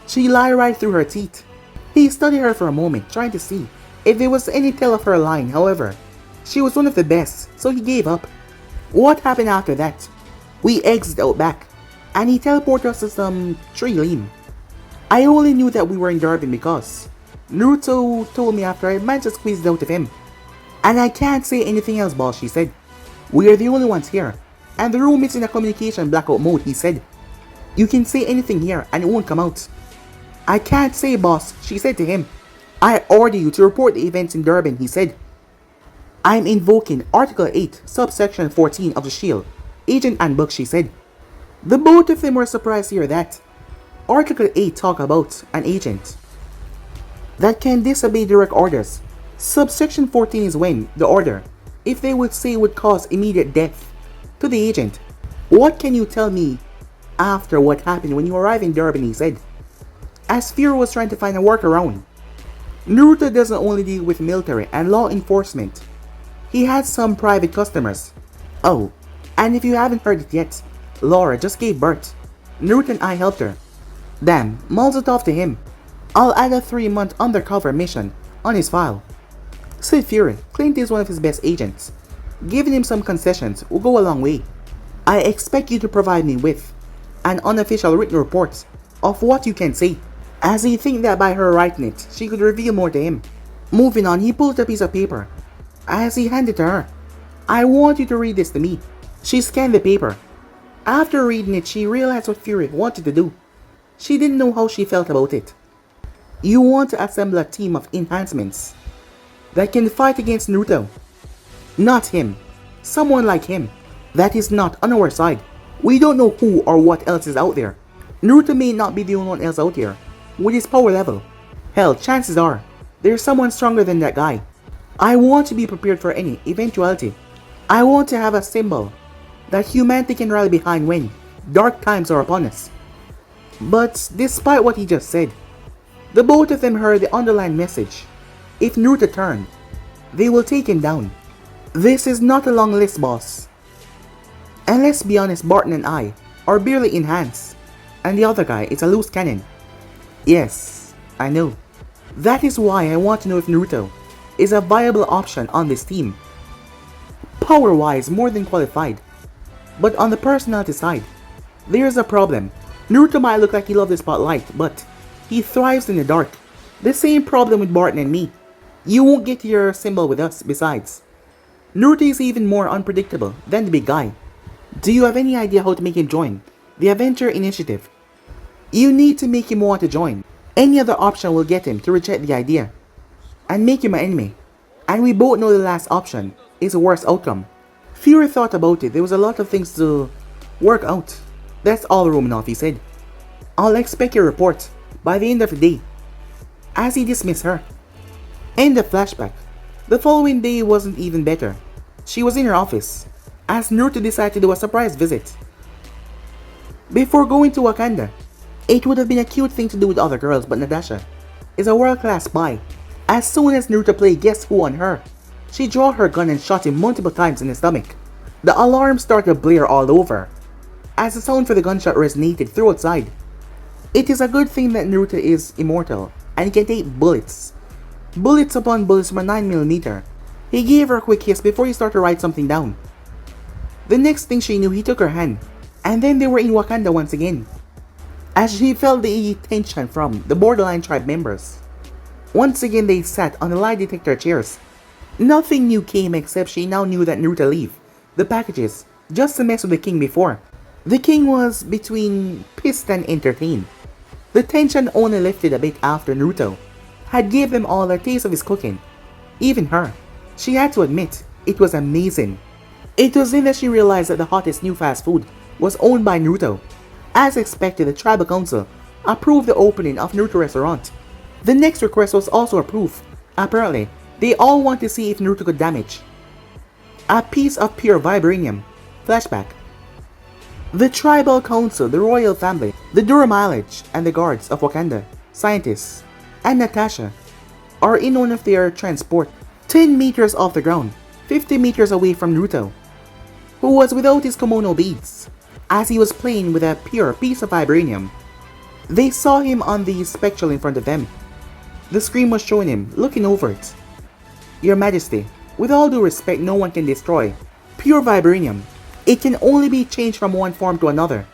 She lied right through her teeth. He studied her for a moment, trying to see if there was any tell of her lying. However, she was one of the best, so he gave up. What happened after that? We exited out back, and he teleported us to some tree limb. I only knew that we were in Durban because Naruto told me after I managed to squeeze it out of him. And I can't say anything else, boss, she said. We are the only ones here, and the room is in a communication blackout mode, he said. You can say anything here and it won't come out. I can't say, boss, she said to him. I order you to report the events in Durban, he said. I'm invoking Article 8, subsection 14 of the Shield. Agent Handbook, she said. The both of them were surprised to hear that. Article 8 talk about an agent. that can disobey direct orders. Subsection 14 is when the order, if they would say, would cause immediate death to the agent. What can you tell me after what happened when you arrived in Durban, he said, as Fury was trying to find a workaround. Naruto doesn't only deal with military and law enforcement. He has some private customers. Oh, and if you haven't heard it yet, Laura just gave birth. Naruto and I helped her. Damn, mazel tov to him. I'll add a 3-month undercover mission on his file. Said Fury. Clint is one of his best agents. Giving him some concessions will go a long way. I expect you to provide me with an unofficial written report of what you can say, as he thinks that by her writing it, she could reveal more to him. Moving on, he pulled a piece of paper as he handed it to her. I want you to read this to me. She scanned the paper. After reading it, she realized what Fury wanted to do. She didn't know how she felt about it. You want to assemble a team of enhancements that can fight against Naruto. Not him. Someone like him. That is not on our side. We don't know who or what else is out there. Naruto may not be the only one else out there with his power level. Hell, chances are there's someone stronger than that guy. I want to be prepared for any eventuality. I want to have a symbol that humanity can rally behind when dark times are upon us. But despite what he just said, the both of them heard the underlying message. If Naruto turned, they will take him down. This is not a long list, boss. And let's be honest, Barton and I are barely enhanced, and the other guy is a loose cannon. Yes, I know. That is why I want to know if Naruto is a viable option on this team. Power-wise, more than qualified. But on the personality side, there's a problem. Naruto might look like he loves the spotlight, but he thrives in the dark. The same problem with Barton and me. You won't get your symbol with us, besides. Naruto is even more unpredictable than the big guy. Do you have any idea how to make him join the Avenger Initiative? You need to make him want to join. Any other option will get him to reject the idea and make him an enemy. And we both know the last option is a worse outcome. Fury thought about it. There was a lot of things to work out. That's all, Romanoff, he said. I'll expect your report by the end of the day. As he dismissed her. End of flashback. The following day wasn't even better. She was in her office as Naruto decided to do a surprise visit. Before going to Wakanda, it would have been a cute thing to do with other girls, but Natasha is a world-class spy. As soon as Naruto played Guess Who on her, she drew her gun and shot him multiple times in the stomach. The alarm started to blare all over as the sound for the gunshot resonated through outside. It is a good thing that Naruto is immortal and can take bullets. Bullets upon bullets from a 9mm. He gave her a quick kiss before he started to write something down. The next thing she knew, he took her hand, and then they were in Wakanda once again, as she felt the tension from the Borderline tribe members. Once again they sat on the lie detector chairs. Nothing new came except she now knew that Naruto left the packages just to mess with the king before. The king was between pissed and entertained. The tension only lifted a bit after Naruto had gave them all a taste of his cooking. Even her. She had to admit, it was amazing. It was then that she realized that the hottest new fast food was owned by Naruto. As expected, the tribal council approved the opening of Naruto restaurant. The next request was also approved. Apparently, they all want to see if Naruto could damage a piece of pure vibranium. Flashback. The tribal council, the royal family, the Dura Mileage, and the guards of Wakanda, scientists, and Natasha are in one of their transport 10 meters off the ground, 50 meters away from Naruto, who was without his kimono beads, as he was playing with a pure piece of vibranium. They saw him on the spectral in front of them. The screen was showing him, looking over it. Your Majesty, with all due respect, no one can destroy pure vibranium. It can only be changed from one form to another.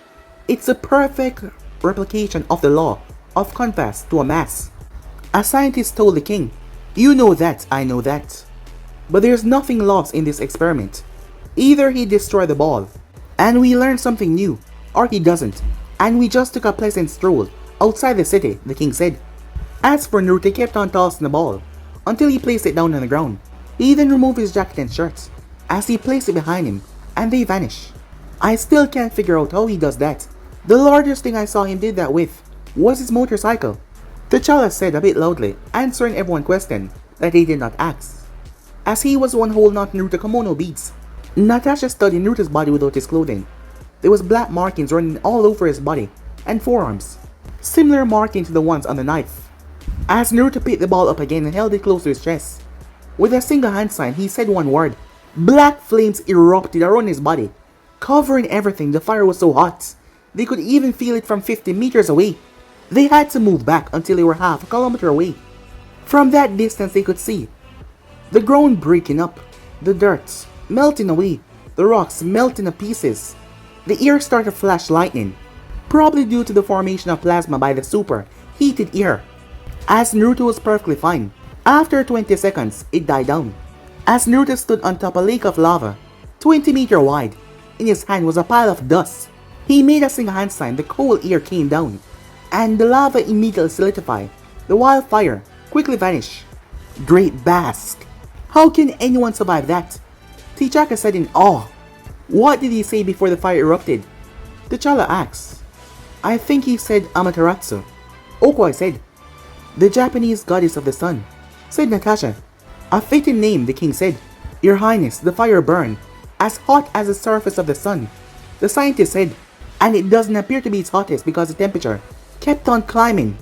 It's a perfect replication of the law of contrast to a mass. A scientist told the king, you know that, I know that. But there's nothing lost in this experiment. Either he destroyed the ball, and we learned something new, or he doesn't, and we just took a pleasant stroll outside the city, the king said. As for Naruto, he kept on tossing the ball until he placed it down on the ground. He then removed his jacket and shirt as he placed it behind him, and they vanished. I still can't figure out how he does that. The largest thing I saw him did that with was his motorcycle. T'Challa said a bit loudly, answering everyone's question that he did not ask, as he was the one holding on to Naruto's kimono beads. Natasha studied Naruto's body without his clothing. There was black markings running all over his body and forearms, similar markings to the ones on the knife. As Naruto picked the ball up again and held it close to his chest, with a single hand sign, he said one word. Black flames erupted around his body, covering everything. The fire was so hot, they could even feel it from 50 meters away. They had to move back until they were half a kilometer away. From that distance they could see the ground breaking up, the dirt melting away, the rocks melting to pieces. The air started to flash lightning, probably due to the formation of plasma by the super heated air. As Naruto was perfectly fine, after 20 seconds it died down. As Naruto stood on top of a lake of lava, 20 meters wide, in his hand was a pile of dust. He made a single hand sign, the cold air came down, and the lava immediately solidified. The wildfire quickly vanished. Great Bask! How can anyone survive that? T'Chaka said in awe. What did he say before the fire erupted? T'Challa asked. I think he said Amaterasu. Okoi said. The Japanese goddess of the sun, said Natasha. A fitting name, the king said. Your Highness, the fire burned as hot as the surface of the sun, the scientist said, and it doesn't appear to be its hottest because the temperature kept on climbing.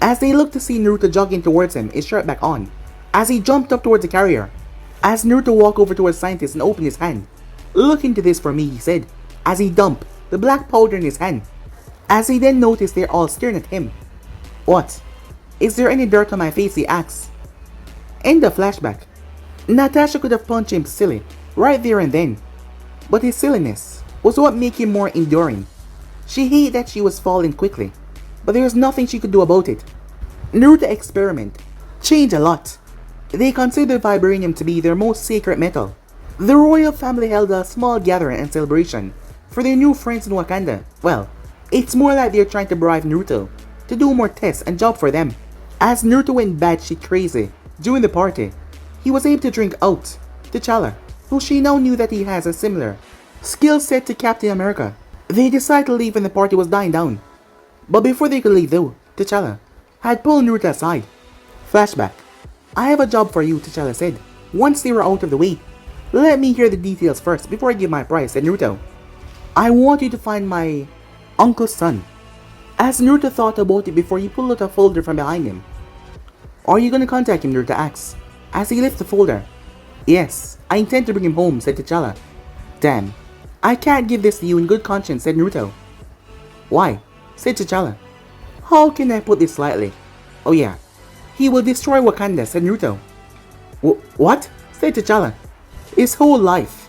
As they looked to see Naruto jogging towards him, his shirt back on, as he jumped up towards the carrier. As Naruto walked over towards the scientist and opened his hand. Look into this for me, he said, as he dumped the black powder in his hand. As he then noticed they're all staring at him. What? Is there any dirt on my face, he asked. End of flashback. Natasha could have punched him silly, right there and then. But his silliness was what made him more enduring. She hated that she was falling quickly, but there was nothing she could do about it. Naruto experiment changed a lot. They considered vibranium to be their most sacred metal. The royal family held a small gathering and celebration for their new friends in Wakanda. Well, it's more like they're trying to bribe Naruto to do more tests and job for them. As Naruto went batshit crazy during the party, he was able to drink out T'Challa, who she now knew that he has a similar skill set to Captain America. They decided to leave when the party was dying down. But before they could leave though, T'Challa had pulled Naruto aside. Flashback. I have a job for you, T'Challa said, once they were out of the way. Let me hear the details first before I give my price, said Naruto. I want you to find my uncle's son. As Naruto thought about it before he pulled out a folder from behind him. Are you gonna contact him, Naruto asked, as he lifted the folder. Yes, I intend to bring him home, said T'Challa. Damn, I can't give this to you in good conscience, said Naruto. Why? Said T'Challa. How can I put this slightly? Oh yeah, he will destroy Wakanda, said Naruto. What? Said T'Challa. His whole life,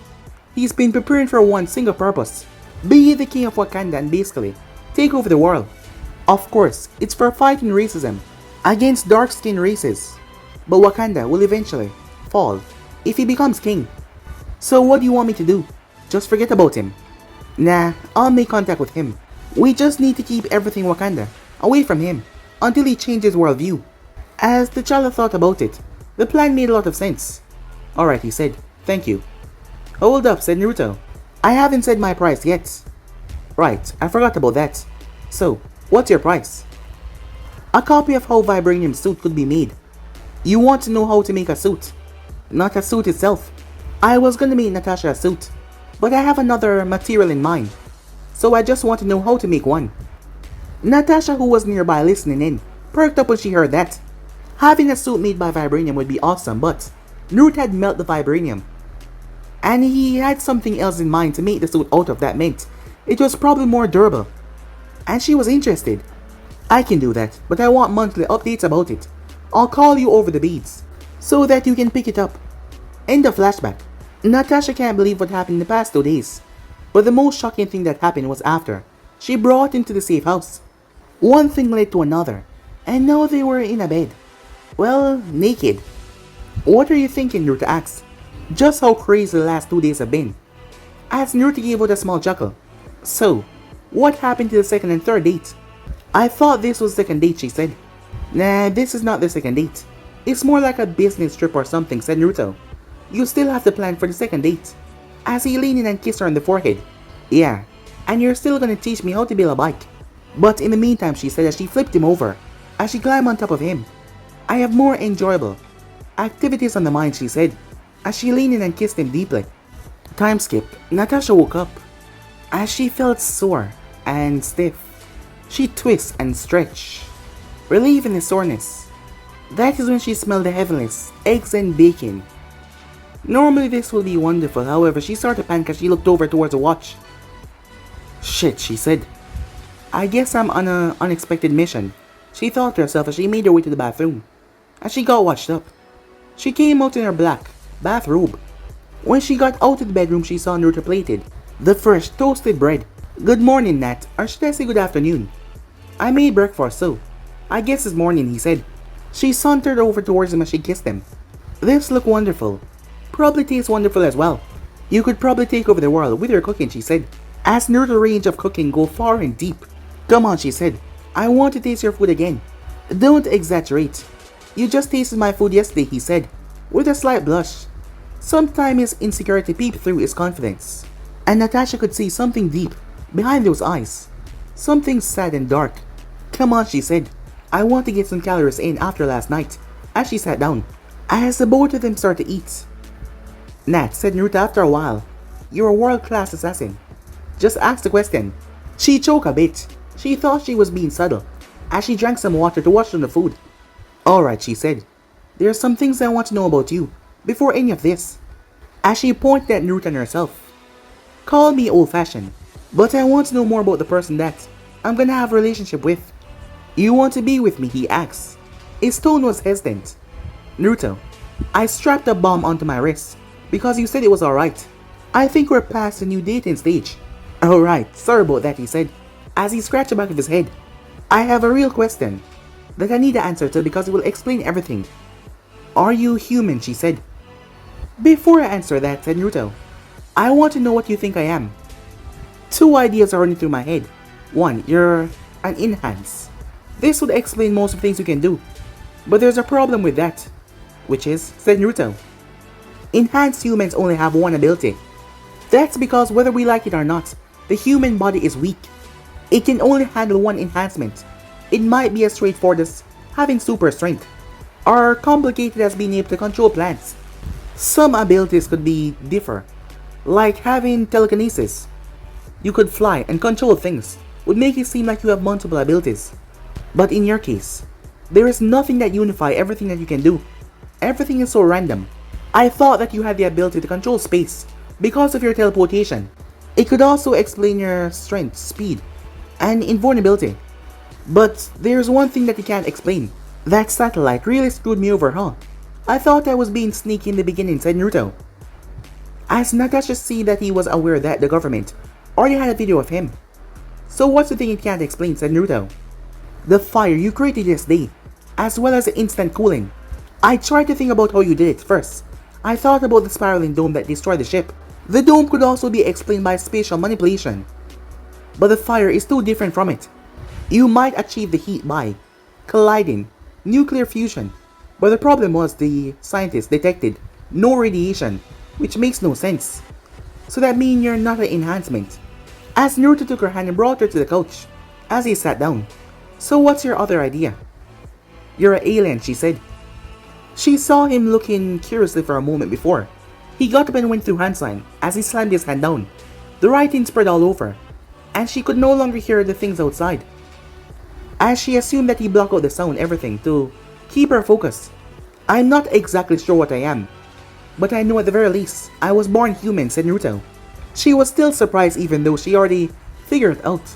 he's been preparing for one single purpose. Be the king of Wakanda and basically take over the world. Of course, it's for fighting racism against dark-skinned races. But Wakanda will eventually fall if he becomes king. So what do you want me to do? Just forget about him? Nah, I'll make contact with him. We just need to keep everything Wakanda away from him until he changes worldview. As T'Challa thought about it, the plan made a lot of sense. Alright, he said. Thank you. Hold up, said Naruto. I haven't said my price yet. Right, I forgot about that. So, what's your price? A copy of how vibranium suit could be made. You want to know how to make a suit, not a suit itself. I was gonna make Natasha a suit, but I have another material in mind. So I just want to know how to make one. Natasha, who was nearby listening in, perked up when she heard that. Having a suit made by vibranium would be awesome, but Naruto had melted the vibranium. And he had something else in mind to make the suit out of that meant it was probably more durable. And she was interested. I can do that, but I want monthly updates about it. I'll call you over the beads, so that you can pick it up. End of flashback. Natasha can't believe what happened in the past 2 days. But the most shocking thing that happened was after she brought him to the safe house. One thing led to another, and now they were in a bed. Well, naked. What are you thinking, Naruto asked. Just how crazy the last 2 days have been. As Naruto gave out a small chuckle. So, what happened to the second and third date? I thought this was the second date, she said. Nah, this is not the second date. It's more like a business trip or something, said Naruto. You still have to plan for the second date. As he leaned in and kissed her on the forehead. Yeah, and you're still gonna teach me how to build a bike. But in the meantime, she said as she flipped him over, as she climbed on top of him. I have more enjoyable activities on the mind, she said, as she leaned in and kissed him deeply. Time skip. Natasha woke up. As she felt sore and stiff, she twists and stretched, relieving the soreness. That is when she smelled the heavenlies, eggs and bacon. Normally this would be wonderful, however, she started to panic as she looked over towards the watch. Shit, she said. I guess I'm on an unexpected mission, she thought to herself as she made her way to the bathroom. As she got washed up, she came out in her black bathrobe. When she got out of the bedroom, she saw Naruto plated the fresh toasted bread. Good morning, Nat, or should I say good afternoon? I made breakfast, so I guess it's morning, he said. She sauntered over towards him as she kissed him. This looked wonderful. Probably tastes wonderful as well. You could probably take over the world with your cooking, she said. As Naruto's range of cooking go far and deep. Come on, she said. I want to taste your food again. Don't exaggerate. You just tasted my food yesterday, he said, with a slight blush. Sometimes his insecurity peeped through his confidence, and Natasha could see something deep behind those eyes. Something sad and dark. Come on, she said. I want to get some calories in after last night, as she sat down. As the both of them started to eat. Nat, said Naruto after a while, you're a world-class assassin. Just ask the question. She choked a bit. She thought she was being subtle, as she drank some water to wash down the food. Alright, she said. There are some things I want to know about you, before any of this. As she pointed at Naruto and herself. Call me old-fashioned, but I want to know more about the person that I'm gonna have a relationship with. You want to be with me, he asked. His tone was hesitant. Naruto, I strapped a bomb onto my wrist, because you said it was alright. I think we're past the new dating stage. Alright, sorry about that, he said, as he scratched the back of his head. I have a real question that I need to answer to because it will explain everything. Are you human, she said. Before I answer that, said Naruto, I want to know what you think I am. Two ideas are running through my head. One, you're an enhance. This would explain most of the things you can do. But there's a problem with that. Which is, said Naruto, enhanced humans only have one ability. That's because whether we like it or not, the human body is weak. It can only handle one enhancement. It might be as straightforward as having super strength, or complicated as being able to control plants. Some abilities could be differ, like having telekinesis. You could fly and control things, would make it seem like you have multiple abilities. But in your case, there is nothing that unifies everything that you can do. Everything is so random. I thought that you had the ability to control space because of your teleportation. It could also explain your strength, speed, and invulnerability. But there's one thing that you can't explain. That satellite really screwed me over, huh? I thought I was being sneaky in the beginning, said Naruto. As Natasha see that he was aware that the government already had a video of him. So what's the thing you can't explain, said Naruto. The fire you created yesterday, as well as the instant cooling. I tried to think about how you did it first. I thought about the spiraling dome that destroyed the ship. The dome could also be explained by spatial manipulation. But the fire is too different from it. You might achieve the heat by colliding, nuclear fusion. But the problem was the scientists detected no radiation, which makes no sense. So that means you're not an enhancement. As Naruto took her hand and brought her to the couch, as he sat down. So what's your other idea? You're an alien, she said. She saw him looking curiously for a moment before. He got up and went through hand sign as he slammed his hand down. The writing spread all over, and she could no longer hear the things outside. As she assumed that he blocked out the sound, everything, to keep her focused. I'm not exactly sure what I am, but I know at the very least, I was born human, said Naruto. She was still surprised even though she already figured it out.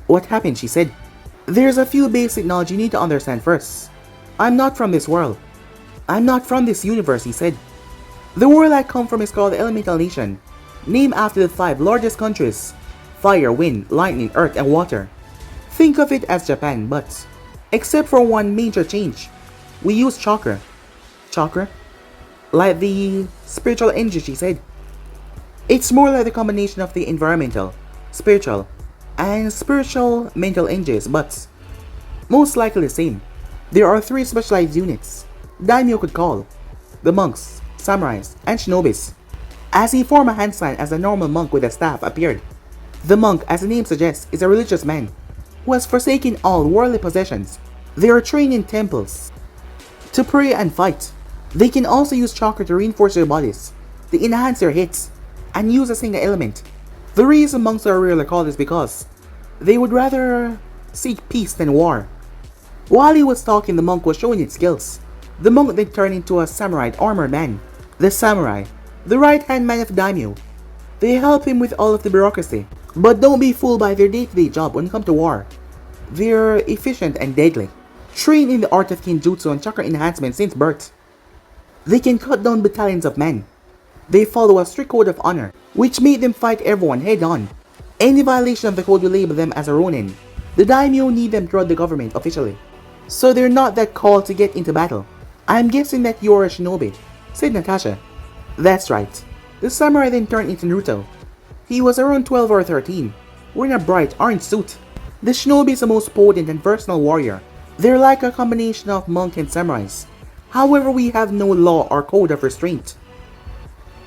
What happened, she said. There's a few basic knowledge you need to understand first. I'm not from this world. I'm not from this universe, he said. The world I come from is called the Elemental Nation, named after the 5 largest countries: fire, wind, lightning, earth, and water. Think of it as Japan, but except for one major change. We use chakra. Chakra? Like the spiritual energy, she said. It's more like the combination of the environmental, spiritual, and spiritual mental energies, but most likely the same. There are 3 specialized units daimyo could call: the monks, samurais, and shinobis. As he formed a hand sign as a normal monk with a staff appeared. The monk, as the name suggests, is a religious man who has forsaken all worldly possessions They are trained in temples to pray and fight. They can also use chakra to reinforce their bodies, to enhance their hits, and use a single element. The reason monks are rarely called is because they would rather seek peace than war. While he was talking, the monk was showing his skills. The monk then turned into a samurai armored man. The samurai, the right-hand man of daimyo. They help him with all of the bureaucracy. But don't be fooled by their day-to-day job when it comes to war. They're efficient and deadly, trained in the art of kinjutsu and chakra enhancement since birth. They can cut down battalions of men. They follow a strict code of honor, which made them fight everyone head-on. Any violation of the code will label them as a ronin. The daimyo need them to run the government officially, so they're not that called to get into battle. I'm guessing that you're a shinobi, said Natasha. That's right. The samurai then turned into Naruto. He was around 12 or 13, wearing a bright orange suit. The shinobi is the most potent and versatile warrior. They're like a combination of monk and samurais. However, we have no law or code of restraint.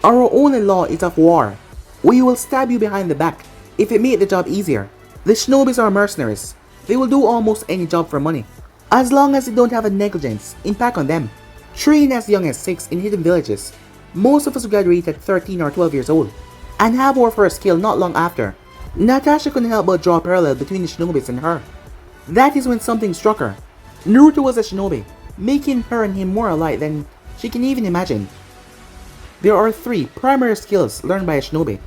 Our only law is of war. We will stab you behind the back if it made the job easier. The shinobis are mercenaries. They will do almost any job for money, as long as they don't have a negligence impact on them. Trained as young as 6 in hidden villages, most of us graduate at 13 or 12 years old, and have our first skill not long after. Natasha couldn't help but draw a parallel between the shinobis and her. That is when something struck her. Naruto was a shinobi, making her and him more alike than she can even imagine. There are 3 primary skills learned by a shinobi: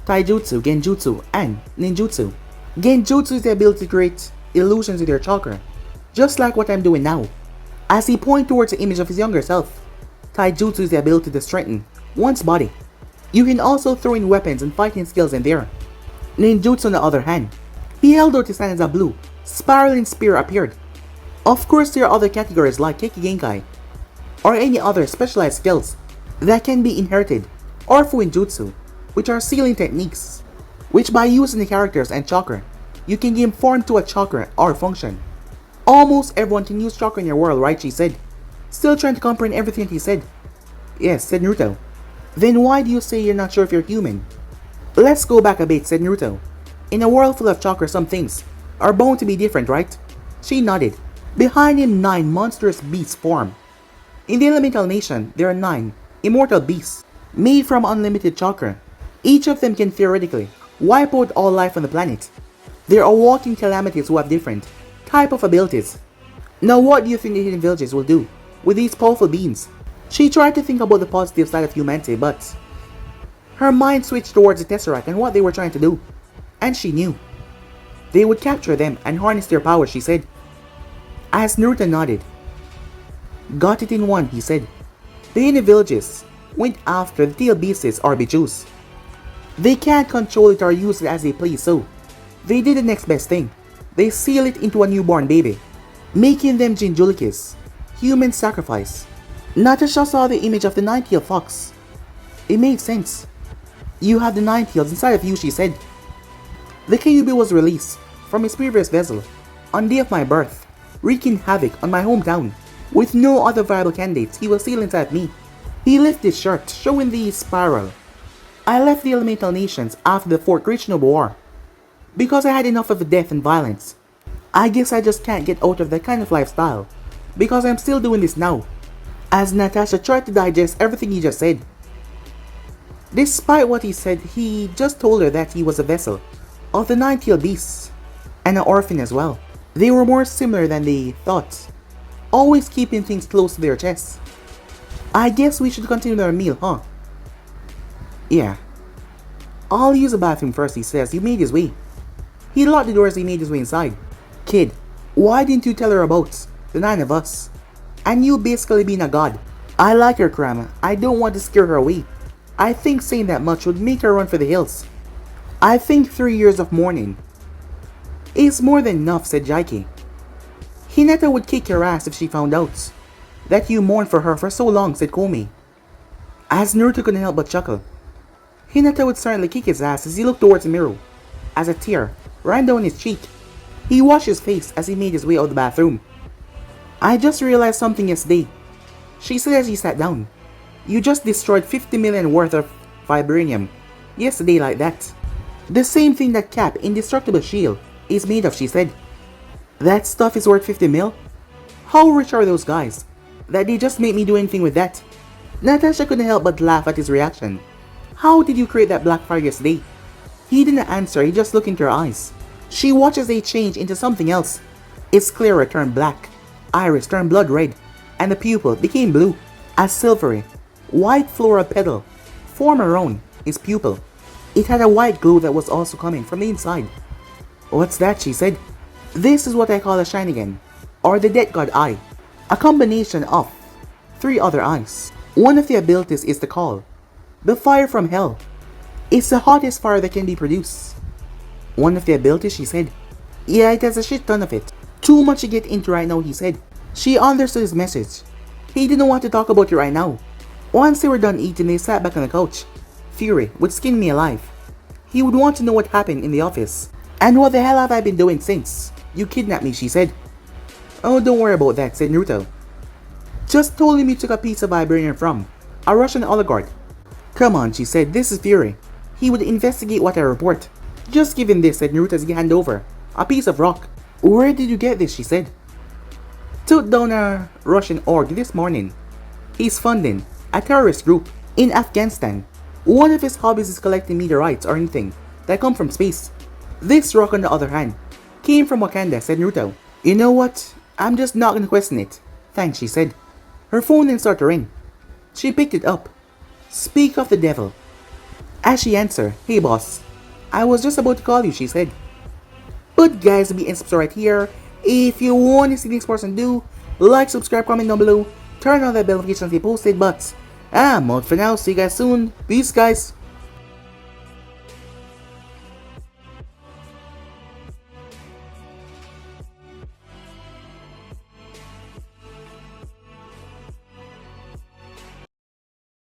taijutsu, genjutsu, and ninjutsu. Genjutsu is the ability to create illusions with your chakra, just like what I'm doing now. As he pointed towards the image of his younger self, taijutsu is the ability to strengthen one's body. You can also throw in weapons and fighting skills in there. Ninjutsu on the other hand, he held out his hand as a blue, spiraling spear appeared. Of course, there are other categories like Kekigenkai, or any other specialized skills that can be inherited, or Fuinjutsu, which are sealing techniques, which by using the characters and chakra, you can give form to a chakra or function. Almost everyone can use chakra in your world, right, she said. Still trying to comprehend everything he said. Yes, said Naruto. Then why do you say you're not sure if you're human? Let's go back a bit, said Naruto. In a world full of chakra, some things are bound to be different, right? She nodded. Behind him, 9 monstrous beasts form. In the elemental nation, there are 9 immortal beasts, made from unlimited chakra. Each of them can theoretically wipe out all life on the planet. They are walking calamities who have different type of abilities. Now what do you think the hidden villages will do with these powerful beings? She tried to think about the positive side of humanity, but her mind switched towards the Tesseract and what they were trying to do. And she knew. They would capture them and harness their power, she said. As Naruto nodded. Got it in one, he said. The hidden villages went after the tail beasts or bijus. They can't control it or use it as they please, so they did the next best thing. They seal it into a newborn baby, making them Jinjulikis, human sacrifice. Natasha saw the image of the 9-tailed fox. It made sense. You have the 9 tails inside of you, she said. The Kyuubi was released from his previous vessel on the day of my birth, wreaking havoc on my hometown. With no other viable candidates, he was sealed inside me. He lifted his shirt, showing the spiral. I left the elemental nations after the 4th Great Shinobi War, because I had enough of the death and violence. I guess I just can't get out of that kind of lifestyle, because I'm still doing this now. As Natasha tried to digest everything he just said. Despite what he said, he just told her that he was a vessel of the 9-tailed beasts, and an orphan as well. They were more similar than they thought, always keeping things close to their chests. I guess we should continue our meal, huh? Yeah. I'll use the bathroom first, he says. He made his way. He locked the door as he made his way inside. Kid, why didn't you tell her about the 9 of us? And you basically being a god. I like her, Kurama. I don't want to scare her away. I think saying that much would make her run for the hills. I think 3 years of mourning is more than enough, said Jaiki. Hinata would kick your ass if she found out that you mourned for her for so long, said Komi. As Naruto couldn't help but chuckle. Hinata would certainly kick his ass as he looked towards the mirror, as a tear ran down his cheek. He washed his face as he made his way out of the bathroom. I just realized something yesterday, she said as he sat down. You just destroyed 50 million worth of vibranium yesterday like that. The same thing that Cap Indestructible Shield is made of, she said. That stuff is worth 50 mil? How rich are those guys that they just make me do anything with that? Natasha couldn't help but laugh at his reaction. How did you create that black fire yesterday? He didn't answer, he just looked into her eyes. She watches they change into something else. Its sclera turned black, iris turned blood red, and the pupil became blue. A silvery, white floral petal formed around his pupil. It had a white glow that was also coming from the inside. What's that? She said. This is what I call a Sharingan, or the Death God Eye. A combination of 3 other eyes. One of the abilities is to call the fire from hell. It's the hottest fire that can be produced. One of the abilities, she said. Yeah, it has a shit ton of it. Too much to get into right now, he said. She understood his message. He didn't want to talk about it right now. Once they were done eating, they sat back on the couch. Fury would skin me alive. He would want to know what happened in the office. And what the hell have I been doing since you kidnapped me, she said. Oh, don't worry about that, said Naruto. Just told him you took a piece of vibranium from a Russian oligarch. Come on, she said, this is Fury. He would investigate what I report. Just give him this, said Naruto as he handed over a piece of rock. Where did you get this, she said. Took down a Russian org this morning. He's funding a terrorist group in Afghanistan. One of his hobbies is collecting meteorites or anything that come from space. This rock, on the other hand, came from Wakanda, said Naruto. You know what? I'm just not gonna question it. Thanks, she said. Her phone then started to ring. She picked it up. Speak of the devil. As she answered, hey boss, I was just about to call you, she said. But guys, be subscribe right here. If you want to see this person do, like, subscribe, comment down below, turn on that bell notification to be posted, but I'm out for now. See you guys soon. Peace, guys.